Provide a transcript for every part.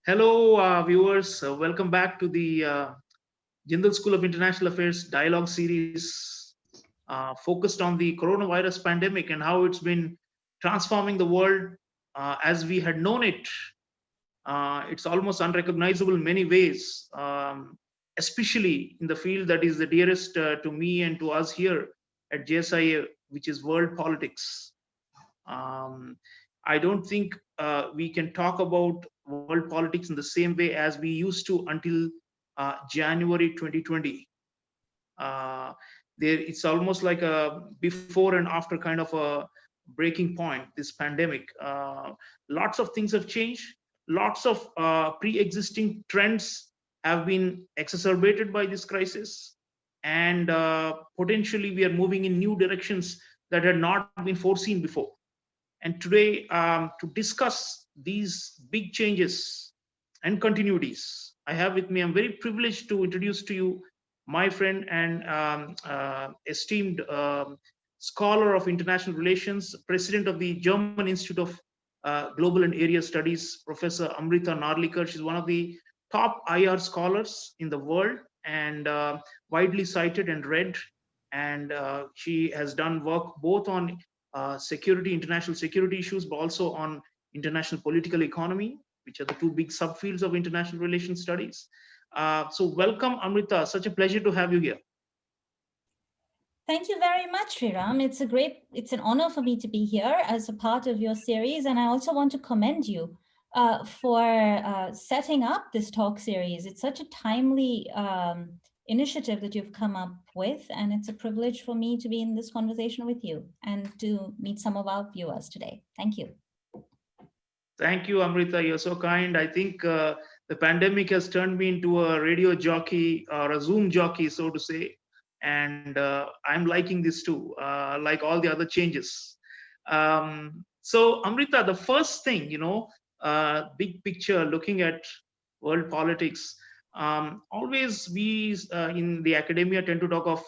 Hello, viewers. Welcome back to the Jindal School of International Affairs dialogue series focused on the coronavirus pandemic and how it's been transforming the world as we had known it. It's almost unrecognizable in many ways, especially in the field that is the dearest to me and to us here at JSIA, which is world politics. Um, I don't think we can talk about world politics in the same way as we used to until January 2020. Uh, it's almost like a before and after kind of a breaking point. This pandemic, lots of things have changed. Lots of pre-existing trends have been exacerbated by this crisis, and potentially we are moving in new directions that had not been foreseen before. And today, to discuss these big changes and continuities, I have with me, I'm very privileged to introduce to you my friend and esteemed scholar of international relations, president of the German Institute of Global and Area Studies, Professor Amrita Narlikar. She's one of the top IR scholars in the world and widely cited and read. And she has done work both on security, international security issues, but also on international political economy, which are the two big subfields of international relations studies. So welcome, Amrita. Such a pleasure to have you here. Thank you very much, Sreeram. It's an honor for me to be here as a part of your series. And I also want to commend you for setting up this talk series. It's such a timely initiative that you've come up with. And it's a privilege for me to be in this conversation with you and to meet some of our viewers today. Thank you. Thank you, Amrita. You're so kind. I think the pandemic has turned me into a radio jockey or a Zoom jockey, so to say. And I'm liking this too, like all the other changes. So, Amrita, the first thing, big picture, looking at world politics, always we in the academia tend to talk of,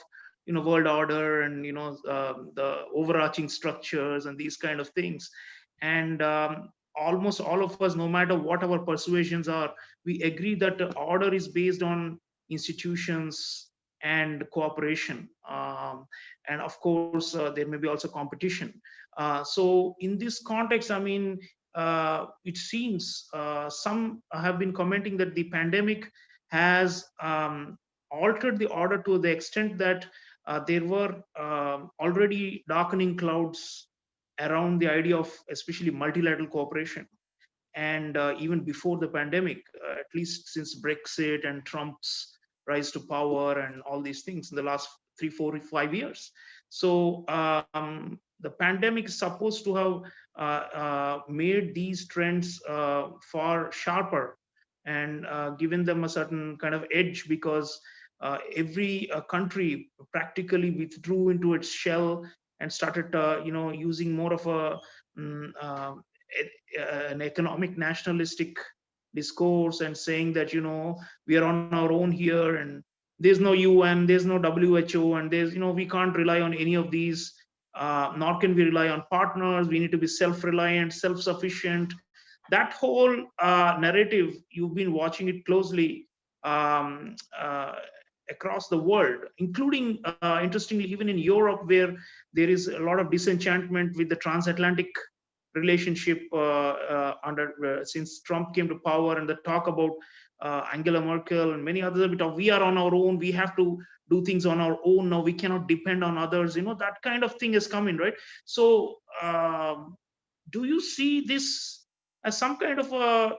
world order and, the overarching structures and these kind of things. And almost all of us, no matter what our persuasions are, we agree that the order is based on institutions and cooperation. And of course, there may be also competition. So in this context, I mean, it seems some have been commenting that the pandemic has altered the order to the extent that there were already darkening clouds around the idea of especially multilateral cooperation. And even before the pandemic, at least since Brexit and Trump's rise to power and all these things in the last 3, 4, 5 years. So the pandemic is supposed to have made these trends far sharper and given them a certain kind of edge, because every country practically withdrew into its shell and started using more of mm, uh, an economic nationalistic discourse and saying that we are on our own here, and there's no UN, there's no WHO, and there's we can't rely on any of these, nor can we rely on partners. We need to be self-reliant, self-sufficient. That whole narrative, you've been watching it closely, um, uh, across the world, including interestingly even in Europe, where there is a lot of disenchantment with the transatlantic relationship under since Trump came to power, and the talk about Angela Merkel and many others. We are on our own. We have to do things on our own now. We cannot depend on others. That kind of thing is coming, right? So, do you see this as some kind of a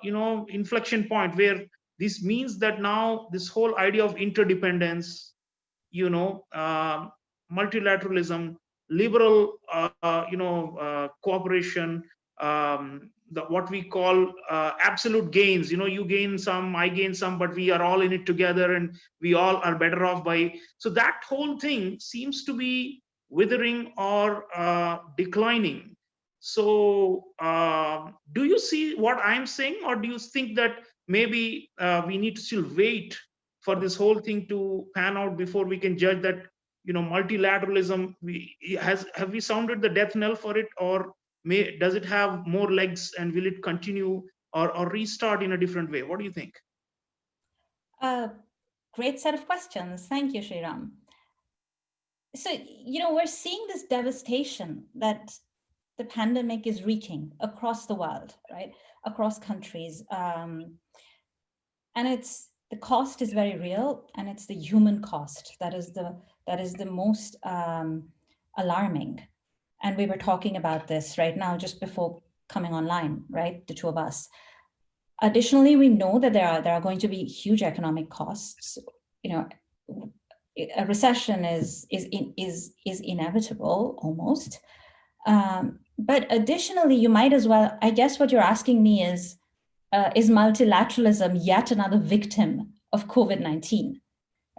inflection point where this means that now this whole idea of interdependence, you know, uh, multilateralism, liberal, cooperation, what we call absolute gains. You gain some, I gain some, but we are all in it together, and we all are better off by. So that whole thing seems to be withering or declining. So, do you see what I'm saying, or do you think that maybe we need to still wait for this whole thing to pan out before we can judge that multilateralism have we sounded the death knell for it, or does it have more legs, and will it continue or restart in a different way? What do you think? Great set of questions. Thank you, Sreeram. So, we're seeing this devastation that the pandemic is wreaking across the world, right? Across countries. And the cost is very real, and it's the human cost that is the most alarming. And we were talking about this right now just before coming online, right? The two of us. Additionally, we know that there are going to be huge economic costs. A recession is inevitable almost. But additionally, you might as well, I guess what you're asking me is multilateralism yet another victim of COVID-19,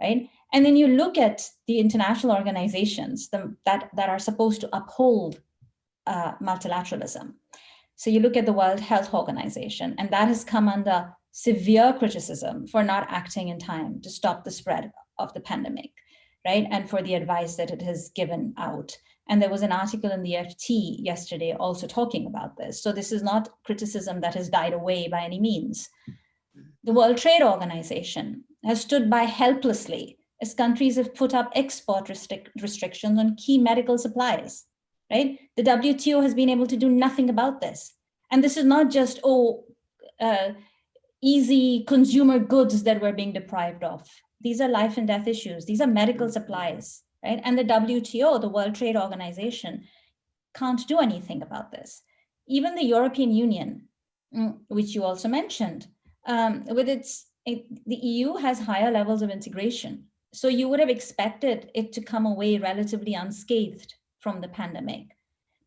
right? And then you look at the international organizations that are supposed to uphold multilateralism. So you look at the World Health Organization, and that has come under severe criticism for not acting in time to stop the spread of the pandemic, right? And for the advice that it has given out. And there was an article in the FT yesterday also talking about this. So this is not criticism that has died away by any means. The World Trade Organization has stood by helplessly as countries have put up export restrictions on key medical supplies, right? The WTO has been able to do nothing about this. And this is not just, easy consumer goods that we're being deprived of. These are life and death issues. These are medical supplies, right? And the WTO, the World Trade Organization, can't do anything about this. Even the European Union, which you also mentioned, the EU has higher levels of integration. So you would have expected it to come away relatively unscathed from the pandemic.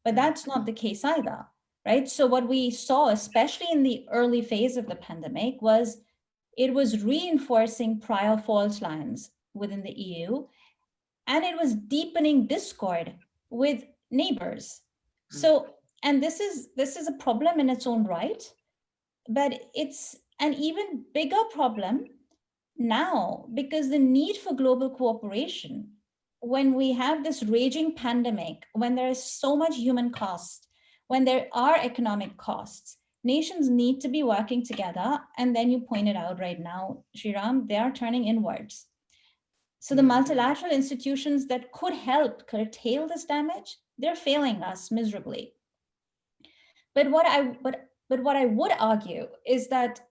But that's not the case either, right? So what we saw, especially in the early phase of the pandemic, was it was reinforcing prior fault lines within the EU, and it was deepening discord with neighbors. So, and this is a problem in its own right, but it's an even bigger problem now because the need for global cooperation, when we have this raging pandemic, when there is so much human cost, when there are economic costs, nations need to be working together. And then you pointed out right now, Sreeram, they are turning inwards. So the multilateral institutions that could help curtail this damage, they're failing us miserably. But what I would argue is that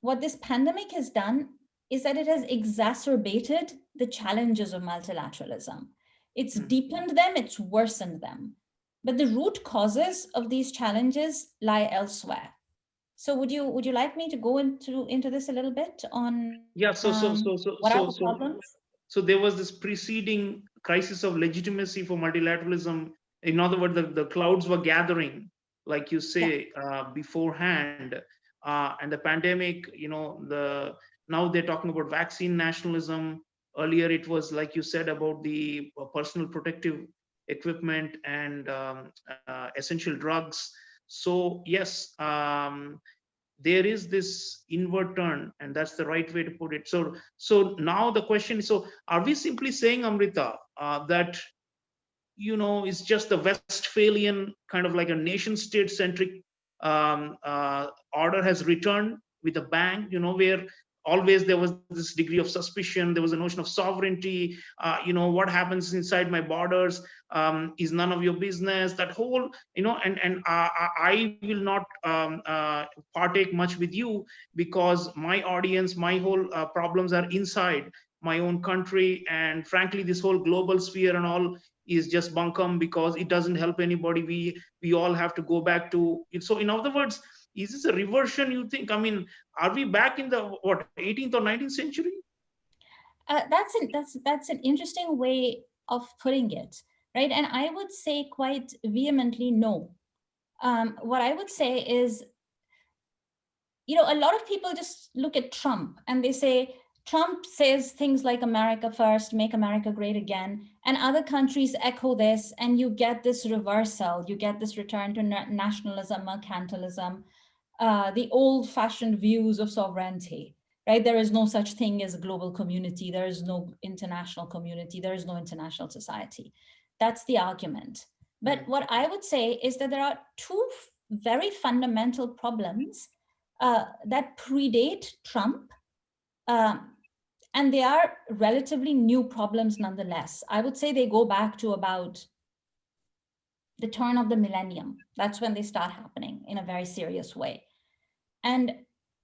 what this pandemic has done is that it has exacerbated the challenges of multilateralism. It's deepened them, it's worsened them. But the root causes of these challenges lie elsewhere. So would you like me to go into this a little bit on what are the problems? So there was this preceding crisis of legitimacy for multilateralism. In other words, the clouds were gathering, like you say, beforehand. And the pandemic, now they're talking about vaccine nationalism. Earlier, it was, like you said, about the personal protective equipment and essential drugs. So yes, there is this inward turn, and that's the right way to put it. So now the question is, so are we simply saying, Amrita, that it's just the Westphalian kind of like a nation state centric order has returned with a bang, where always there was this degree of suspicion, there was a notion of sovereignty, what happens inside my borders is none of your business, that whole, and I will not partake much with you because my audience, my whole problems are inside my own country, and frankly this whole global sphere and all is just bunkum because it doesn't help anybody. We all have to go back to it. So in other words, is this a reversion, you think? I mean, are we back in the 18th or 19th century? That's an interesting way of putting it, right? And I would say quite vehemently no. What I would say is, a lot of people just look at Trump and they say, Trump says things like America first, make America great again, and other countries echo this, and you get this reversal, you get this return to nationalism, mercantilism, the old-fashioned views of sovereignty, right? There is no such thing as a global community, there is no international community, there is no international society. That's the argument. But what I would say is that there are two very fundamental problems that predate Trump, and they are relatively new problems nonetheless. I would say they go back to about the turn of the millennium. That's when they start happening in a very serious way. And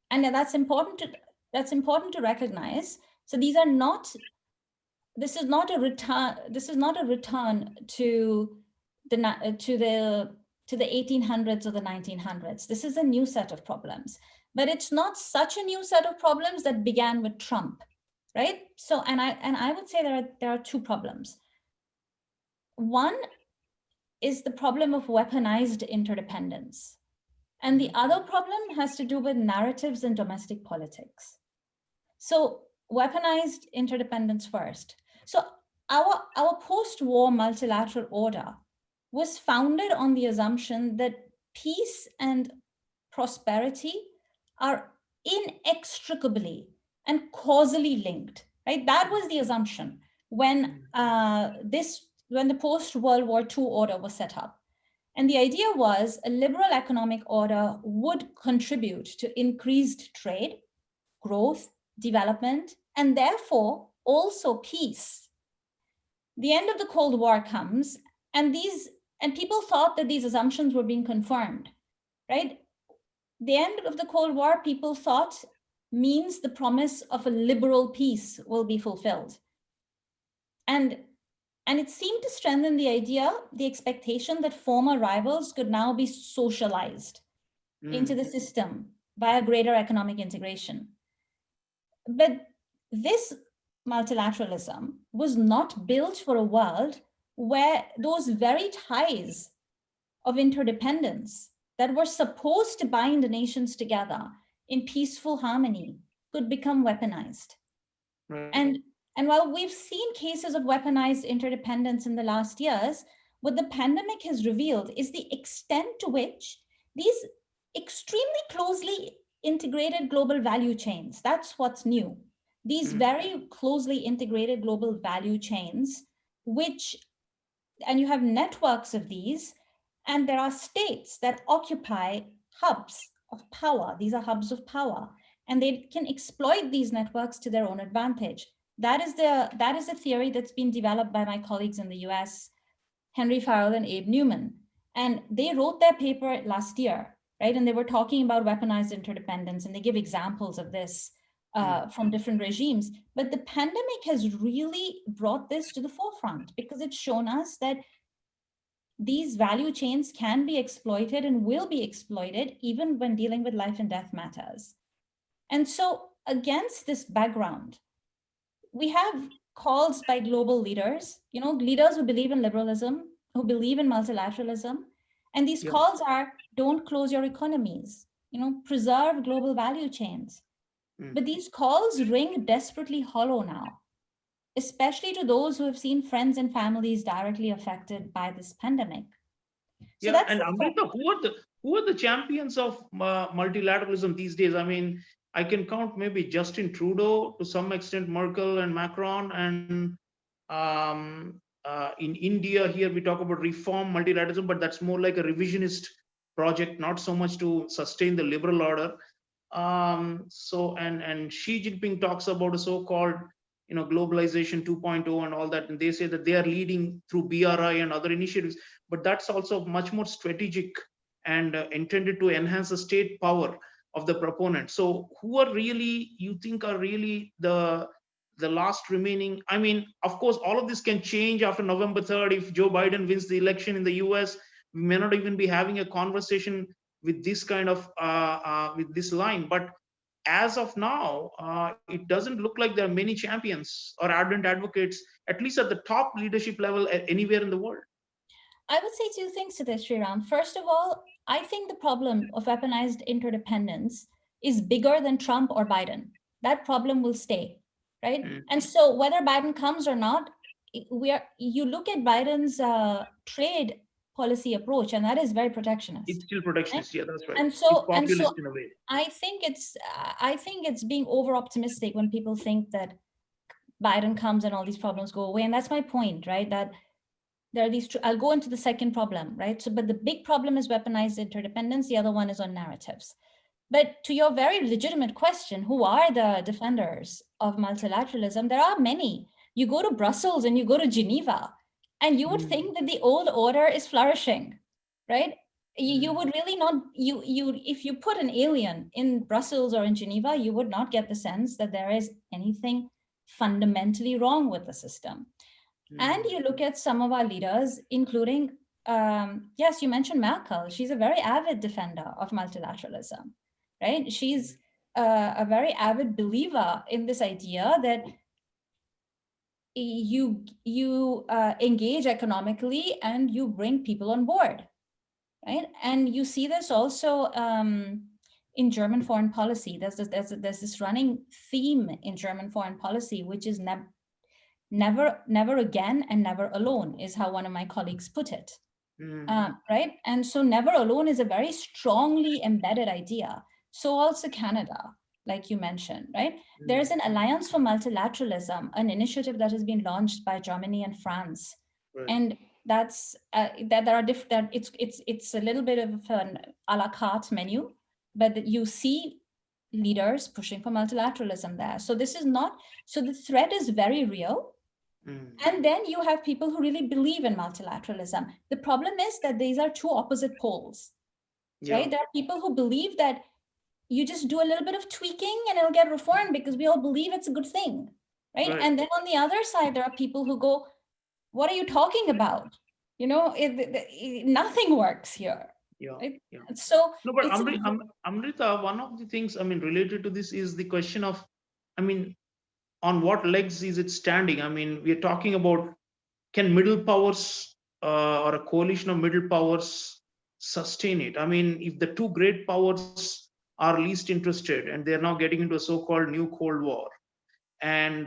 that's important to recognize. So these are not, this is not a return to the 1800s or the 1900s. This is a new set of problems, but it's not such a new set of problems that began with Trump, right? So, and I would say there are two problems. One is the problem of weaponized interdependence. And the other problem has to do with narratives and domestic politics. So weaponized interdependence first. So our post-war multilateral order was founded on the assumption that peace and prosperity are inextricably and causally linked, right? That was the assumption when the post-World War II order was set up. And the idea was a liberal economic order would contribute to increased trade, growth, development, and therefore also peace. The end of the Cold War comes, and people thought that these assumptions were being confirmed, right? The end of the Cold War, people thought, means the promise of a liberal peace will be fulfilled. And it seemed to strengthen the expectation that former rivals could now be socialized into the system via greater economic integration. But this multilateralism was not built for a world where those very ties of interdependence that were supposed to bind the nations together in peaceful harmony could become weaponized. Right. And while we've seen cases of weaponized interdependence in the last years, what the pandemic has revealed is the extent to which these extremely closely integrated global value chains, that's what's new. These very closely integrated global value chains, and you have networks of these, and there are states that occupy hubs of power. These are hubs of power, and they can exploit these networks to their own advantage. That is a theory that's been developed by my colleagues in the US, Henry Farrell and Abe Newman. And they wrote their paper last year, right? And they were talking about weaponized interdependence, and they give examples of this from different regimes. But the pandemic has really brought this to the forefront because it's shown us that these value chains can be exploited and will be exploited even when dealing with life and death matters. And so against this background, we have calls by global leaders, leaders who believe in liberalism, who believe in multilateralism. And these calls are, don't close your economies, preserve global value chains. But these calls ring desperately hollow now, especially to those who have seen friends and families directly affected by this pandemic. So and Amrita, who are the champions of multilateralism these days? I mean, I can count maybe Justin Trudeau, to some extent Merkel and Macron, and in India here we talk about reform multilateralism, but that's more like a revisionist project, not so much to sustain the liberal order. So and Xi Jinping talks about a so-called globalization 2.0 and all that, and they say that they are leading through BRI and other initiatives, but that's also much more strategic and intended to enhance the state power of the proponent. So who are really, you think, are really the last remaining? I mean, of course, all of this can change after November 3rd. If Joe Biden wins the election in the US, we may not even be having a conversation with this kind of with this line. But as of now, it doesn't look like there are many champions or ardent advocates, at least at the top leadership level, anywhere in the world. I would say two things to this, Sreeram. First of all, I think the problem of weaponized interdependence is bigger than Trump or Biden. That problem will stay, right? And so whether Biden comes or not, you look at Biden's trade policy approach, and that is very protectionist. It's still protectionist, right? Yeah, that's right. And so, it's populist in a way. I think it's being over optimistic when people think that Biden comes and all these problems go away. And that's my point, right? That there are these, I'll go into the second problem, right? So, but the big problem is weaponized interdependence. The other one is on narratives. But to your very legitimate question, who are the defenders of multilateralism? There are many. You go to Brussels and you go to Geneva, and you would think that the old order is flourishing, right? You would really not, if you put an alien in Brussels or in Geneva, you would not get the sense that there is anything fundamentally wrong with the system. And you look at some of our leaders, including, yes, you mentioned Merkel. She's a very avid defender of multilateralism, right? She's a very avid believer in this idea that you engage economically and you bring people on board, right? And you see this also in German foreign policy. There's this running theme in German foreign policy, which is never again and never alone, is how one of my colleagues put it. Right? And so never alone is a very strongly embedded idea. So also Canada, like you mentioned, right? There's an Alliance for Multilateralism, an initiative that has been launched by Germany and France. Right. And that's that there are different, it's a little bit of an a la carte menu, but you see leaders pushing for multilateralism there. So this is not, so the threat is very real. And then you have people who really believe in multilateralism. The problem is that these are two opposite poles, right? There are people who believe that you just do a little bit of tweaking and it'll get reformed because we all believe it's a good thing, right? And then on the other side, there are people who go, what are you talking about? You know, nothing works here. Right? So no, but Amrita, one of the things, I mean, related to this is the question of, I mean, on what legs is it standing? I mean, we are talking about, can middle powers or a coalition of middle powers sustain it? I mean, if the two great powers are least interested and they're now getting into a so-called new Cold War, and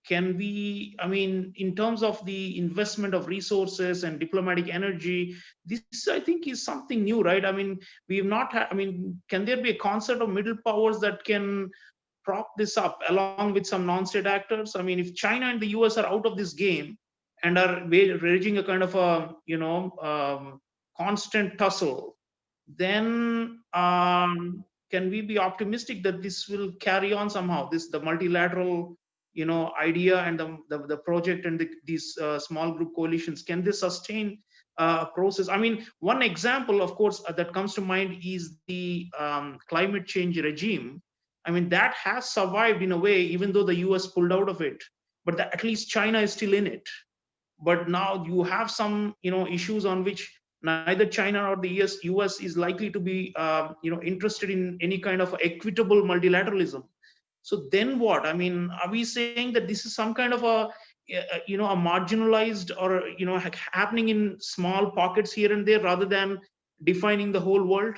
can we, I mean, in terms of the investment of resources and diplomatic energy, this I think is something new, right? I mean, we have not had, I mean, can there be a concept of middle powers that can prop this up along with some non-state actors? I mean, if China and the US are out of this game and are raging a kind of a, you know, constant tussle, then can we be optimistic that this will carry on somehow? This, the multilateral, you know, idea and the project and these small group coalitions, can they sustain a process? I mean, one example, of course, that comes to mind is the climate change regime. I mean, that has survived in a way, even though the US pulled out of it, but at least China is still in it. But now you have some, you know, issues on which neither China or the US is likely to be, you know, interested in any kind of equitable multilateralism. So then what? I mean, are we saying that this is some kind of a, you know, a marginalized or, you know, happening in small pockets here and there rather than defining the whole world?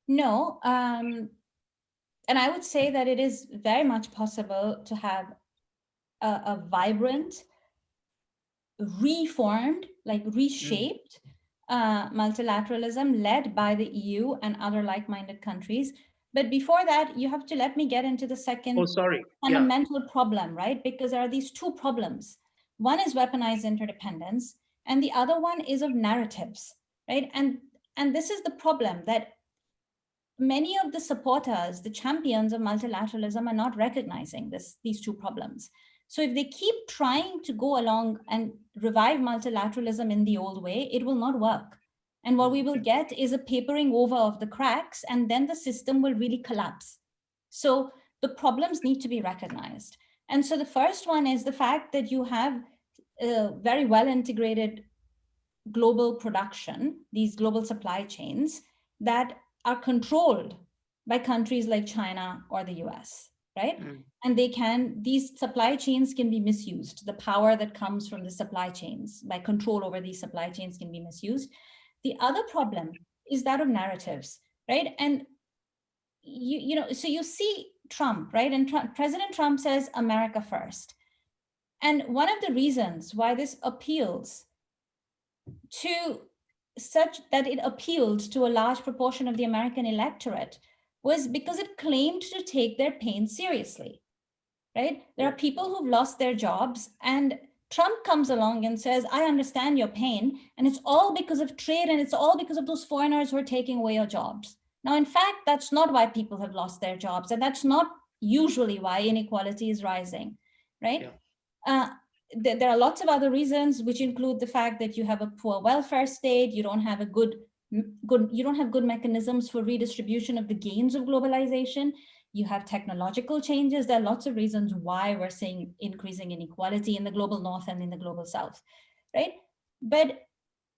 No, and I would say that it is very much possible to have a vibrant, reformed, like reshaped multilateralism led by the EU and other like-minded countries. But before that, you have to let me get into the second fundamental problem, right? Because there are these two problems. One is weaponized interdependence, and the other one is of narratives, right? And this is the problem, that many of the supporters, the champions of multilateralism, are not recognizing these two problems. So if they keep trying to go along and revive multilateralism in the old way, it will not work. And what we will get is a papering over of the cracks, and then the system will really collapse. So the problems need to be recognized. And so the first one is the fact that you have very well integrated global production, these global supply chains that are controlled by countries like China or the US, right? And these supply chains can be misused. The power that comes from the supply chains, by control over these supply chains, can be misused. The other problem is that of narratives, right? And you know, so you see Trump, right? And President Trump says America first. And one of the reasons why this appeals to such that it appealed to a large proportion of the American electorate was because it claimed to take their pain seriously, right? There are people who've lost their jobs, and Trump comes along and says, I understand your pain, and it's all because of trade, and it's all because of those foreigners who are taking away your jobs, Now, in fact, that's not why people have lost their jobs, and that's not usually why inequality is rising, right? Yeah. Uh, there are lots of other reasons, which include the fact that you have a poor welfare state, you don't have a you don't have good mechanisms for redistribution of the gains of globalization. You have technological changes. There are lots of reasons why we're seeing increasing inequality in the global north and in the global south, right? But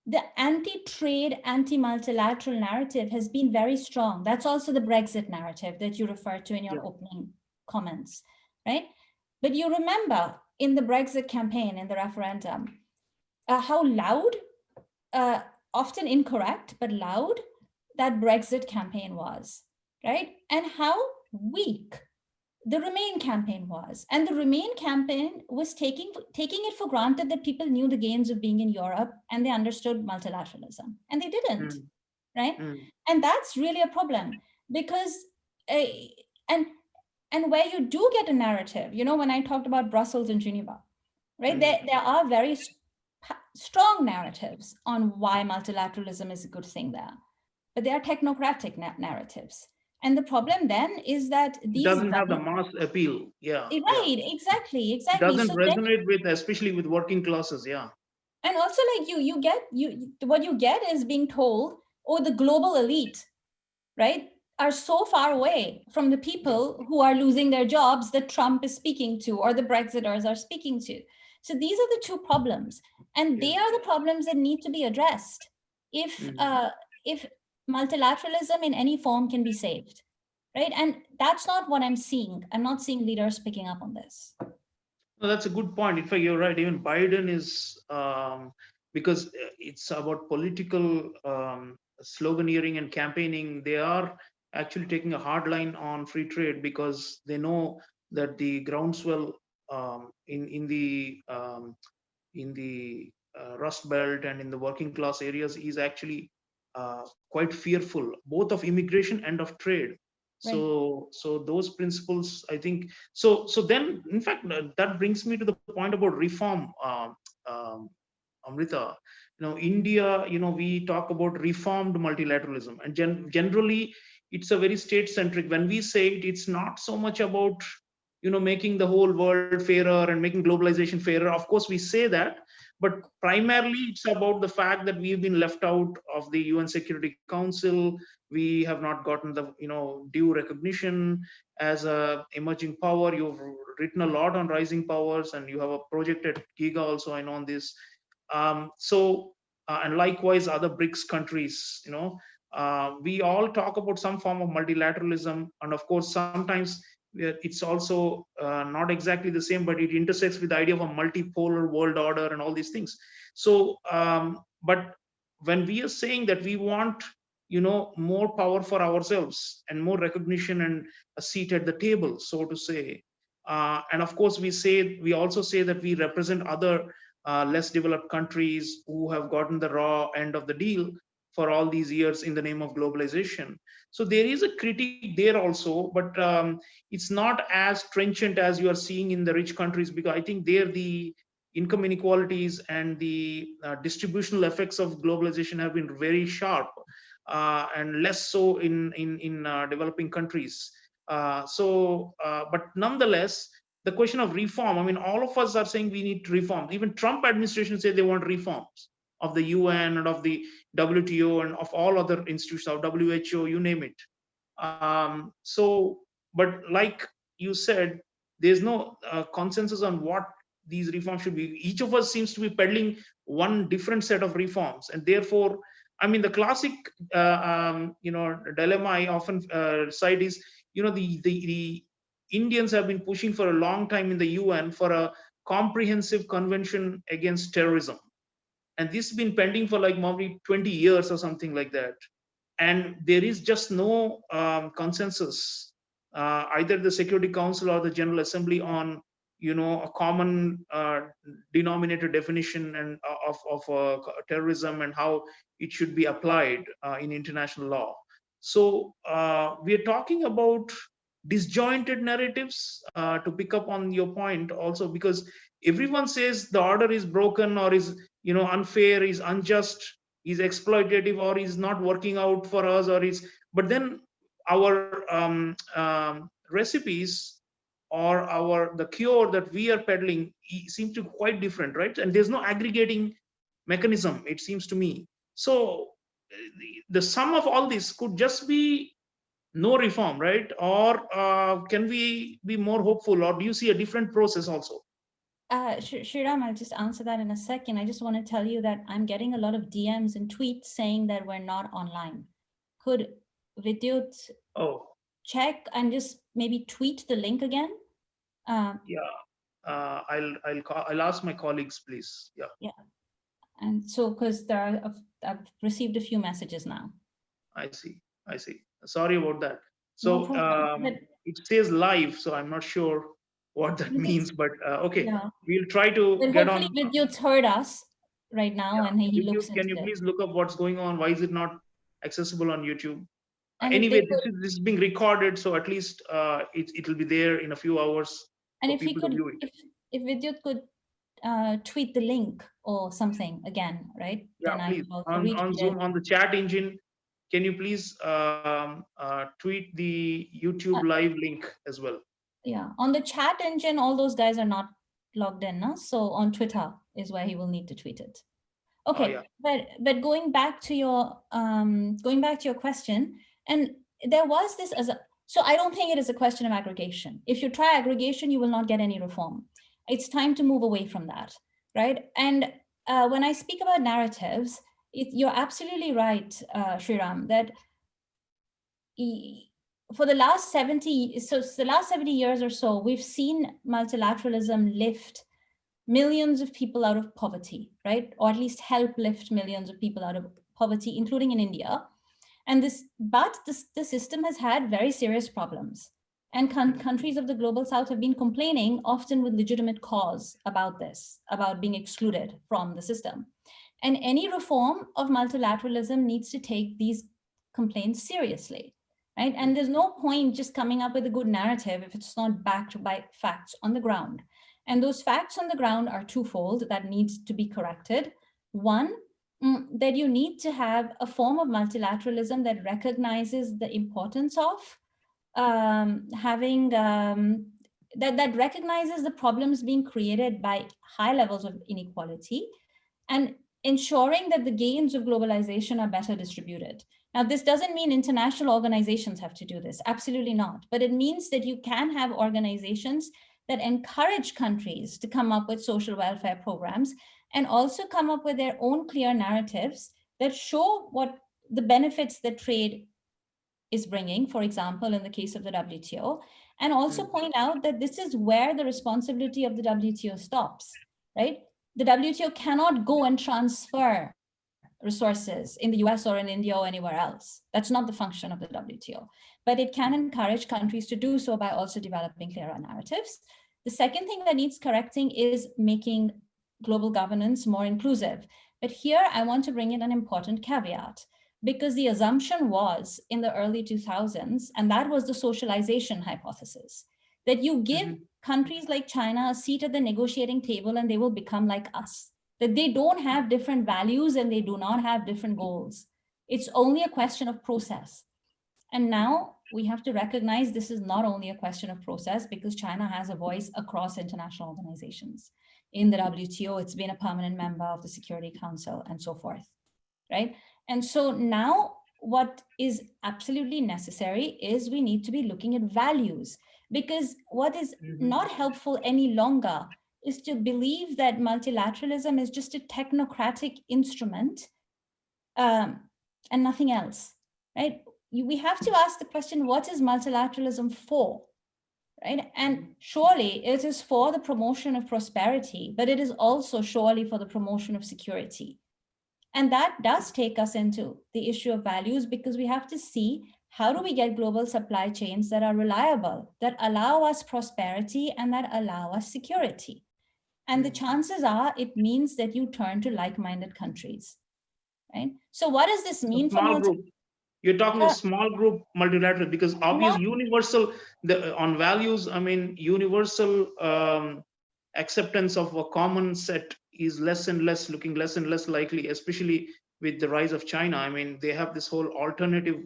the anti-trade, anti-multilateral narrative has been very strong. That's also the Brexit narrative that you referred to in your Yeah. opening comments, right? But you remember in the Brexit campaign, in the referendum, how loud, uh, often incorrect, but loud, that Brexit campaign was, right? And how weak the Remain campaign was. And the Remain campaign was taking it for granted that people knew the gains of being in Europe and they understood multilateralism. And they didn't, Mm, right? mm, And that's really a problem because, uh, and where you do get a narrative, when I talked about Brussels and Geneva, right? mm. There are very strong narratives on why multilateralism is a good thing there, but they are technocratic narratives. And the problem then is that It these doesn't have the governments, mass appeal. Yeah, yeah. right, It exactly. doesn't So then, resonate with, especially with working classes. Yeah. and also like what you get is being told, oh, the global elite, right, are so far away from the Yeah. people who are losing their jobs that Trump is speaking to or the Brexiters are speaking to. So these are the two problems, and they Yeah. are the problems that need to be addressed Mm. if multilateralism in any form can be saved, right? And that's not what I'm seeing. I'm not seeing leaders picking up on this. No, that's a good point. In fact, you're right. Even Biden is, because it's about political sloganeering and campaigning. They are actually taking a hard line on free trade because they know that the groundswell in the Rust Belt and in the working class areas is actually quite fearful, both of immigration and of trade. Right. So those principles, I think. So then, in fact, that brings me to the point about reform, um, Amrita. India. We talk about reformed multilateralism, and generally, it's a very state-centric. When we say it, it's not so much about making the whole world fairer and making globalization fairer. Of course, we say that, but primarily it's about the fact that we've been left out of the UN Security Council. We have not gotten the due recognition as a emerging power. You've written a lot on rising powers, and you have a project at Giga also, I know, on this. And likewise other BRICS countries. We all talk about some form of multilateralism, and of course sometimes it's also not exactly the same, but it intersects with the idea of a multipolar world order and all these things. So but when we are saying that we want more power for ourselves and more recognition and a seat at the table, so to say, and of course we also say that we represent other less developed countries who have gotten the raw end of the deal for all these years in the name of globalization. So there is a critique there also, but it's not as trenchant as you are seeing in the rich countries, because I think there the income inequalities and the distributional effects of globalization have been very sharp, and less so in developing countries. But nonetheless, the question of reform. I mean, all of us are saying we need reform. Even Trump administration said they want reforms of the UN and of the WTO and of all other institutions, of WHO, you name it. But like you said, there's no consensus on what these reforms should be. Each of us seems to be peddling one different set of reforms, and therefore, I mean, the classic dilemma I often cite is, the Indians have been pushing for a long time in the UN for a comprehensive convention against terrorism, and this has been pending for like maybe 20 years or something like that. And there is just no consensus, either the Security Council or the General Assembly, on a common denominator definition and of terrorism and how it should be applied in international law. So we are talking about disjointed narratives, to pick up on your point also, because everyone says the order is broken or is unfair, is unjust, is exploitative, or is not working out for us, or is but then our recipes or the cure that we are peddling seem to be quite different, right? And there's no aggregating mechanism, it seems to me. So the sum of all this could just be no reform, right? Or can we be more hopeful, or do you see a different process also? Sriram, I'll just answer that in a second. I just want to tell you that I'm getting a lot of DMs and tweets saying that we're not online. Could Vidyut Oh, check and just maybe tweet the link again? yeah. I'll ask my colleagues, please. Yeah. Yeah. And so, because I've received a few messages now. I see. I see. Sorry about that. No So problem. it says live, so I'm not sure what that means, but okay, Yeah. we'll try to But get hopefully on. Vidyut's heard us right now and he Yeah. looks Can into you it. please look up what's going on? Why is it not accessible on YouTube? And if they Anyway, could, this is being recorded, so at least it'll be there in a few hours and for if he people to could, view it. if Vidyut could tweet the link or something again, right? Yeah, Then I please could also on retweet it. Zoom, on the chat engine. Can you please tweet the YouTube Uh, live link as well? yeah, on the chat engine, all those guys are not logged in, no? So on Twitter is where he will need to tweet it. Oh Okay, yeah. but going back to your question, and there was this as a, so I don't think it is a question of aggregation. If you try aggregation, you will not get any reform. It's time to move away from that, right? And when I speak about narratives, you're absolutely right, Sriram, that for the last 70 years or so, we've seen multilateralism lift millions of people out of poverty, right? Or at least help lift millions of people out of poverty, including in India. And the system has had very serious problems. And countries of the global south have been complaining, often with legitimate cause, about this, about being excluded from the system. And any reform of multilateralism needs to take these complaints seriously, right? And there's no point just coming up with a good narrative if it's not backed by facts on the ground. And those facts on the ground are twofold that needs to be corrected. One, that you need to have a form of multilateralism that recognizes the importance of having that recognizes the problems being created by high levels of inequality and ensuring that the gains of globalization are better distributed. Now, this doesn't mean international organizations have to do this, absolutely not. But it means that you can have organizations that encourage countries to come up with social welfare programs and also come up with their own clear narratives that show what the benefits that trade is bringing, for example, in the case of the WTO, and also point out that this is where the responsibility of the WTO stops, right? The WTO cannot go and transfer resources in the US or in India or anywhere else. That's not the function of the WTO. But it can encourage countries to do so by also developing clearer narratives. The second thing that needs correcting is making global governance more inclusive. But here I want to bring in an important caveat, because the assumption was in the early 2000s, and that was the socialization hypothesis, that you give countries like China a seat at the negotiating table and they will become like us, that they don't have different values and they do not have different goals. It's only a question of process. And now we have to recognize this is not only a question of process, because China has a voice across international organizations. In the WTO, it's been a permanent member of the Security Council and so forth, right? And so now what is absolutely necessary is we need to be looking at values, because what is not helpful any longer is to believe that multilateralism is just a technocratic instrument and nothing else, right? We have to ask the question, what is multilateralism for, right? And surely it is for the promotion of prosperity, but it is also surely for the promotion of security. And that does take us into the issue of values, because we have to see, how do we get global supply chains that are reliable, that allow us prosperity and that allow us security? And the chances are it means that you turn to like-minded countries, right? So what does this A mean for small group. You're talking a small group multilateral, because obvious not universal on values. I mean, universal acceptance of a common set is less and less, looking less and less likely, especially with the rise of China. I mean, they have this whole alternative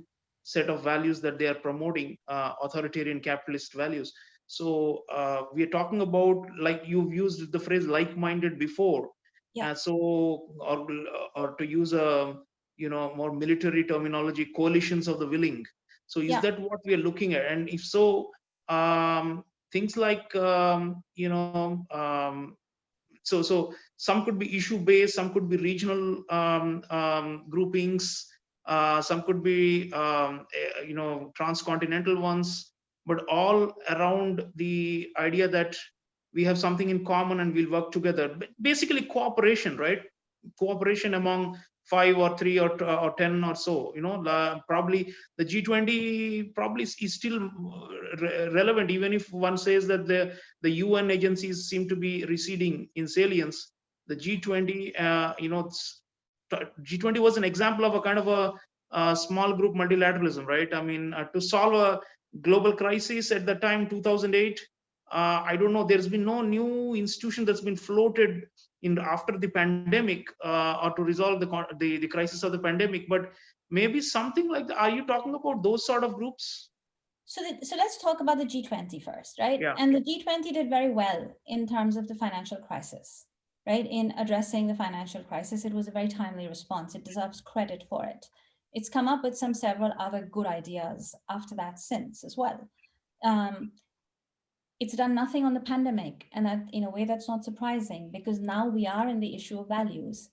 set of values that they are promoting, authoritarian capitalist values. So we are talking about, like you've used the phrase like-minded before. Yeah. So, or to use a more military terminology, coalitions of the willing. So is Yeah. that what we are looking at? And if so, things like so some could be issue based, some could be regional groupings, some could be transcontinental ones, but all around the idea that we have something in common and we'll work together. Basically cooperation, right? Cooperation among five or three or 10 or so. Probably the G20 probably is still relevant, even if one says that the UN agencies seem to be receding in salience. The G20, G20 was an example of a kind of a small group multilateralism, right? I mean, to solve a global crisis at the time, 2008. I don't know. There's been no new institution that's been floated in after the pandemic, or to resolve the crisis of the pandemic. But maybe something like that. Are you talking about those sort of groups? So let's talk about the G20 first, right? Yeah. And the G20 did very well in terms of the financial crisis, right? In addressing the financial crisis, it was a very timely response. It deserves credit for it. It's come up with several other good ideas after that since as well. It's done nothing on the pandemic, and that in a way that's not surprising, because now we are in the issue of values,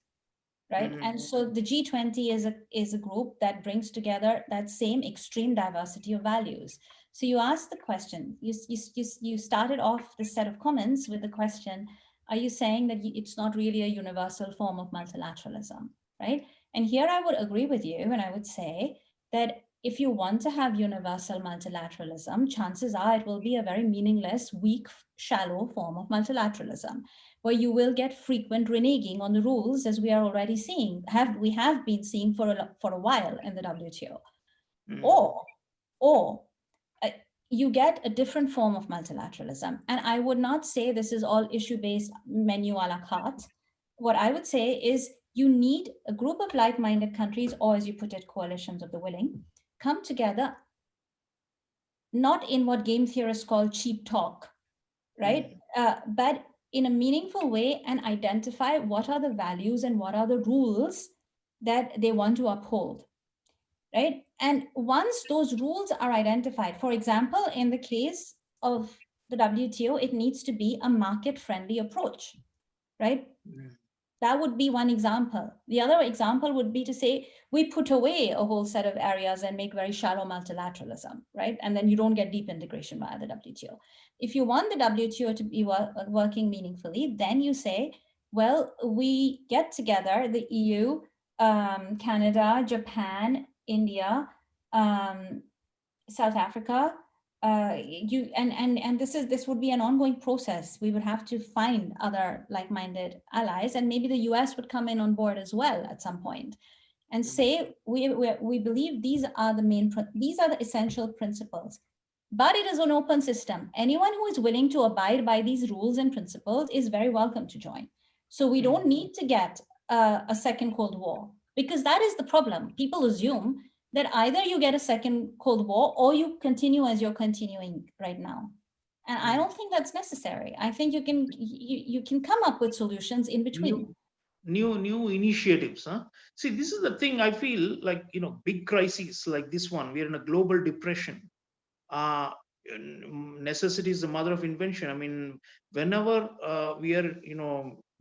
right? Mm-hmm. And so the G20 is a group that brings together that same extreme diversity of values. So you asked the question, you started off the set of comments with the question, are you saying that it's not really a universal form of multilateralism, right? And here I would agree with you, and I would say that if you want to have universal multilateralism, chances are it will be a very meaningless, weak, shallow form of multilateralism, where you will get frequent reneging on the rules, as we are already seeing, we have been seeing for a while in the WTO. Mm-hmm. Or uh, you get a different form of multilateralism. And I would not say this is all issue-based menu a la carte. What I would say is you need a group of like-minded countries, or as you put it, coalitions of the willing, come together, not in what game theorists call cheap talk, right? But in a meaningful way, and identify what are the values and what are the rules that they want to uphold, right? And once those rules are identified, for example, in the case of the WTO, it needs to be a market-friendly approach, right? Mm-hmm. That would be one example. The other example would be to say, we put away a whole set of areas and make very shallow multilateralism, right? And then you don't get deep integration via the WTO. If you want the WTO to be working meaningfully, then you say, well, we get together, the EU, Canada, Japan, India, South Africa, this would be an ongoing process. We would have to find other like-minded allies, and maybe the US would come in on board as well at some point, and say we believe these are the essential principles. But it is an open system. Anyone who is willing to abide by these rules and principles is very welcome to join. So we don't need to get a second Cold War, because that is the problem. People assume that either you get a second Cold War or you continue as you're continuing right now. And I don't think that's necessary. I think you can come up with solutions in between. New initiatives, huh? See, this is the thing. I feel like, big crises like this one, we're in a global depression. uh Necessity is the mother of invention. I mean, whenever we are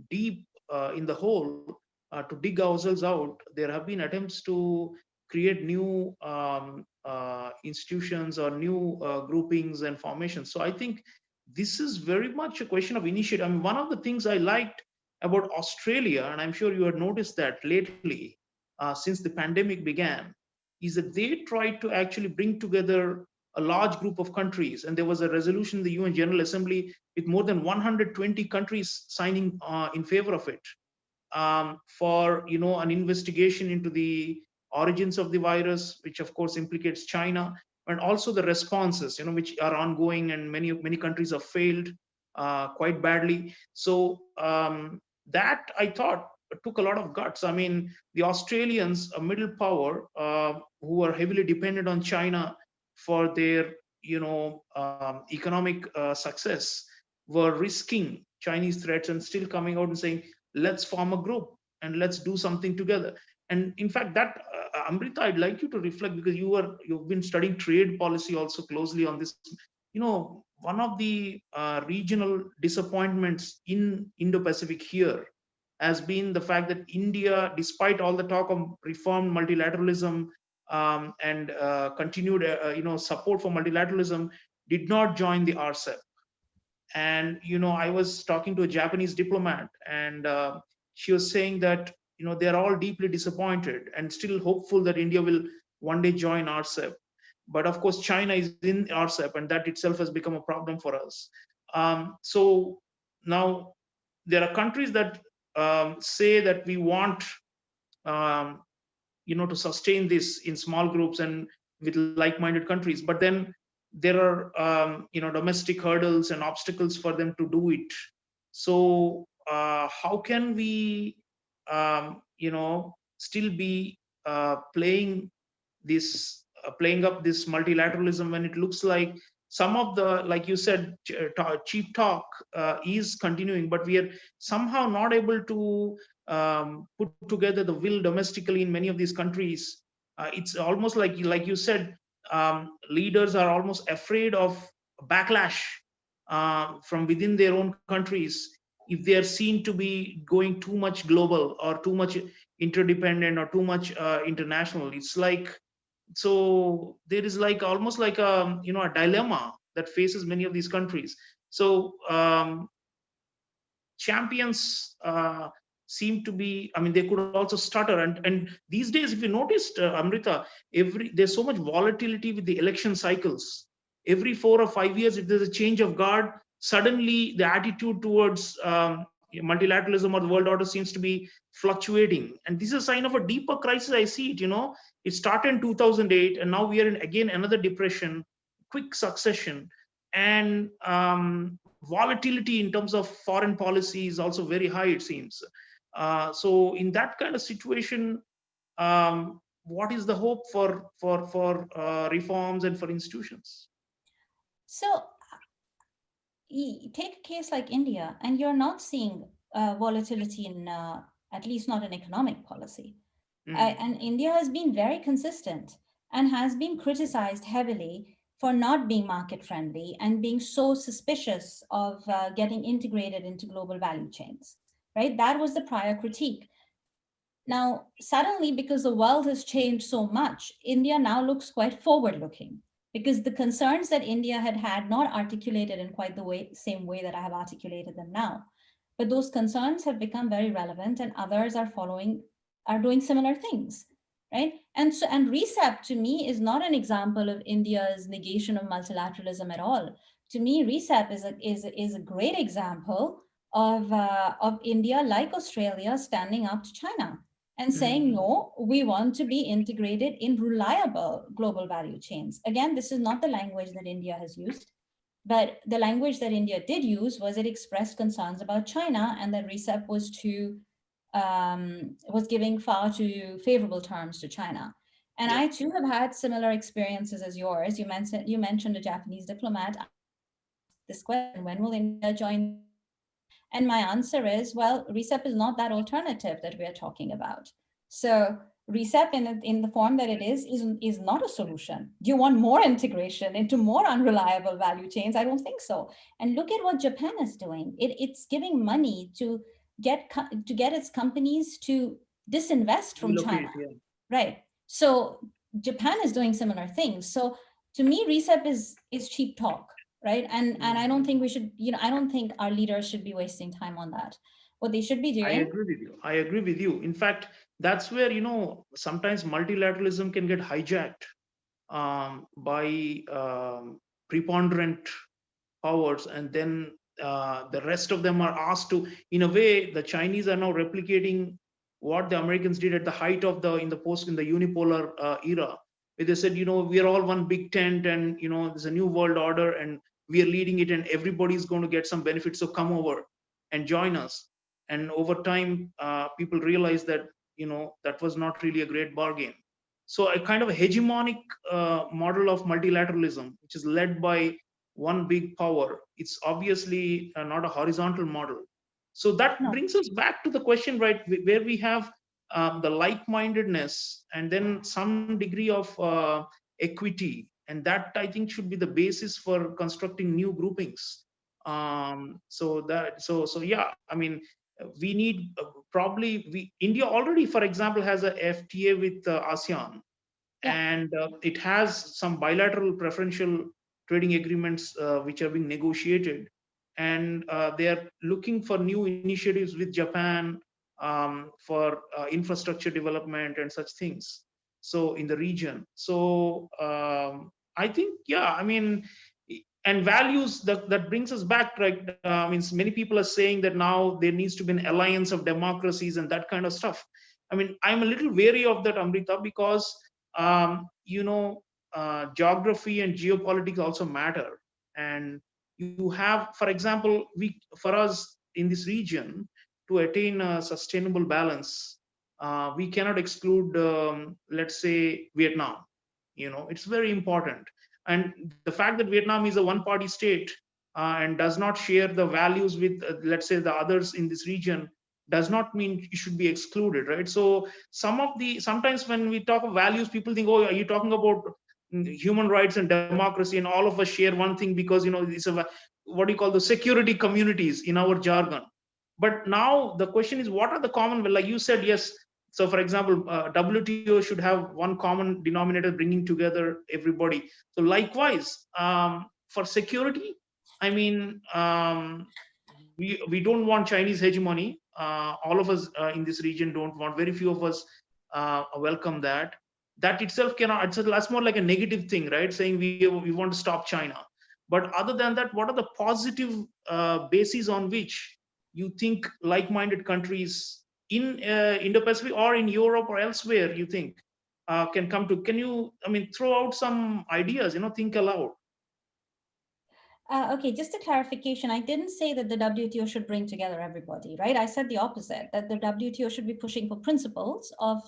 deep in the hole, to dig ourselves out, there have been attempts to create new institutions or new groupings and formations. So I think this is very much a question of initiative. I mean, one of the things I liked about Australia, and I'm sure you have noticed that lately, since the pandemic began, is that they tried to actually bring together a large group of countries, and there was a resolution in the UN General Assembly with more than 120 countries signing in favor of it, for an investigation into the origins of the virus, which of course implicates China, and also the responses, which are ongoing, and many countries have failed quite badly. So that I thought took a lot of guts. I mean, the Australians, a middle power, who are heavily dependent on China for their, economic success, were risking Chinese threats and still coming out and saying, let's form a group and let's do something together. And in fact, that Amrita, I'd like you to reflect, because you've been studying trade policy also closely on this. One of the regional disappointments in Indo-Pacific here has been the fact that India, despite all the talk of reformed multilateralism, and continued, support for multilateralism, did not join the RCEP. And I was talking to a Japanese diplomat, and she was saying that they're all deeply disappointed and still hopeful that India will one day join RCEP. But of course, China is in RCEP, and that itself has become a problem for us. So now there are countries that say that we want, um, to sustain this in small groups and with like-minded countries, but then there are, domestic hurdles and obstacles for them to do it. So how can we, still be playing up this multilateralism when it looks like some of the, like you said, cheap talk is continuing, but we are somehow not able to put together the will domestically in many of these countries. It's almost like you said, leaders are almost afraid of backlash from within their own countries if they are seen to be going too much global or too much interdependent or too much international. It's like, so there is like almost like a dilemma that faces many of these countries. So champions seem to be, I mean, they could also stutter. And these days, if you noticed, Amrita, there's so much volatility with the election cycles. Every 4 or 5 years, if there's a change of guard, suddenly the attitude towards multilateralism or the world order seems to be fluctuating. And this is a sign of a deeper crisis. I see it. It started in 2008, and now we are in again another depression, quick succession. And volatility in terms of foreign policy is also very high, it seems. So in that kind of situation, what is the hope for reforms and for institutions? So take a case like India, and you're not seeing volatility in, at least not in economic policy. And India has been very consistent and has been criticized heavily for not being market friendly and being so suspicious of getting integrated into global value chains, right? That was the prior critique. Now, suddenly, because the world has changed so much, India now looks quite forward looking, because the concerns that India had not articulated in quite the same way that I have articulated them now. But those concerns have become very relevant, and others are doing similar things, right? And RECEP to me is not an example of India's negation of multilateralism at all. To me, RECEP is a great example of India, like Australia, standing up to China and saying, no, we want to be integrated in reliable global value chains. Again, this is not the language that India has used, but the language that India did use was it expressed concerns about China, and that RECEP was giving far too favorable terms to China. And I too have had similar experiences as yours. You mentioned a Japanese diplomat. This question: when will India join RECEP? And my answer is, well, RECEP is not that alternative that we are talking about. So RECEP in the form that it is not a solution. Do you want more integration into more unreliable value chains? I don't think so. And look at what Japan is doing. It's giving money to get its companies to disinvest from China. Right. So Japan is doing similar things. So to me, RECEP is cheap talk. Right. And I don't think we should, I don't think our leaders should be wasting time on that. What they should be doing. I agree with you. In fact, that's where, sometimes multilateralism can get hijacked by preponderant powers, and then the rest of them are asked to, in a way, the Chinese are now replicating what the Americans did at the height of in the unipolar era, where they said, we are all one big tent, and there's a new world order, and we are leading it, and everybody's going to get some benefits, so come over and join us. and over time people realized that that was not really a great bargain. So a kind of hegemonic model of multilateralism, which is led by one big power, it's obviously not a horizontal model. So that No. brings us back to the question, right, where we have the like-mindedness and then some degree of equity, and that I think should be the basis for constructing new groupings. So yeah, I mean, we need probably we India already, for example, has a FTA with ASEAN, Yeah. and it has some bilateral preferential trading agreements which are being negotiated, and they are looking for new initiatives with Japan for infrastructure development and such things, so in the region. So I think, yeah, I mean, and values, that brings us back, right? Means many people are saying that now there needs to be an alliance of democracies and that kind of stuff. I mean, I'm a little wary of that, Amrita, because geography and geopolitics also matter. And you have, for example, for us in this region, to attain a sustainable balance, we cannot exclude, let's say, Vietnam. It's very important. And the fact that Vietnam is a one party state and does not share the values with, let's say, the others in this region, does not mean it should be excluded, right? So sometimes when we talk of values, people think, oh, are you talking about human rights and democracy, and all of us share one thing because it's a, what do you call, the security communities in our jargon. But now the question is, what are the common, well, like you said, yes. So for example, WTO should have one common denominator bringing together everybody. So likewise, for security, I mean, we don't want Chinese hegemony. All of us in this region don't want. Very few of us welcome that. That itself cannot. That's more like a negative thing, right? Saying we want to stop China. But other than that, what are the positive bases on which you think like-minded countries in Indo-Pacific or in Europe or elsewhere, you think can come to? Can you, I mean, throw out some ideas? Think aloud. Okay, just a clarification. I didn't say that the WTO should bring together everybody, right? I said the opposite, that the WTO should be pushing for principles of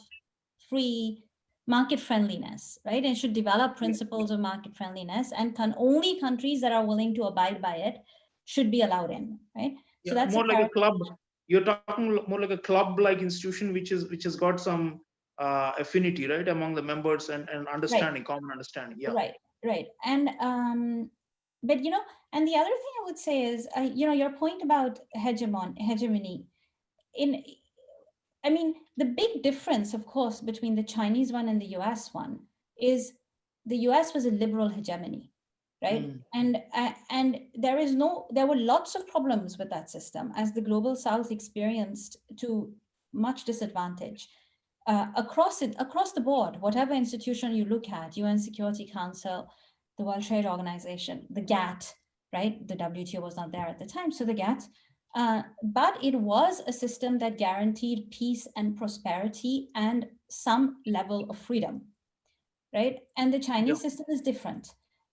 free market friendliness, right? And should develop principles of market friendliness, and only countries that are willing to abide by it should be allowed in, right? So Yeah, that's a more like a clarification. club. You're talking more like a club-like institution, which has got some affinity, right, among the members, and Right, understanding, common understanding. Yeah. right, right. And but and the other thing I would say is, your point about hegemony in, I mean, the big difference, of course, between the Chinese one and the US one is the US was a liberal hegemony, right? Mm, And there were lots of problems with that system, as the global South experienced, to much disadvantage across the board. Whatever institution you look at, UN Security Council, the World Trade Organization, the GATT, right? The WTO was not there at the time, so the GATT. But it was a system that guaranteed peace and prosperity and some level of freedom, right? And the yeah. Chinese system is different.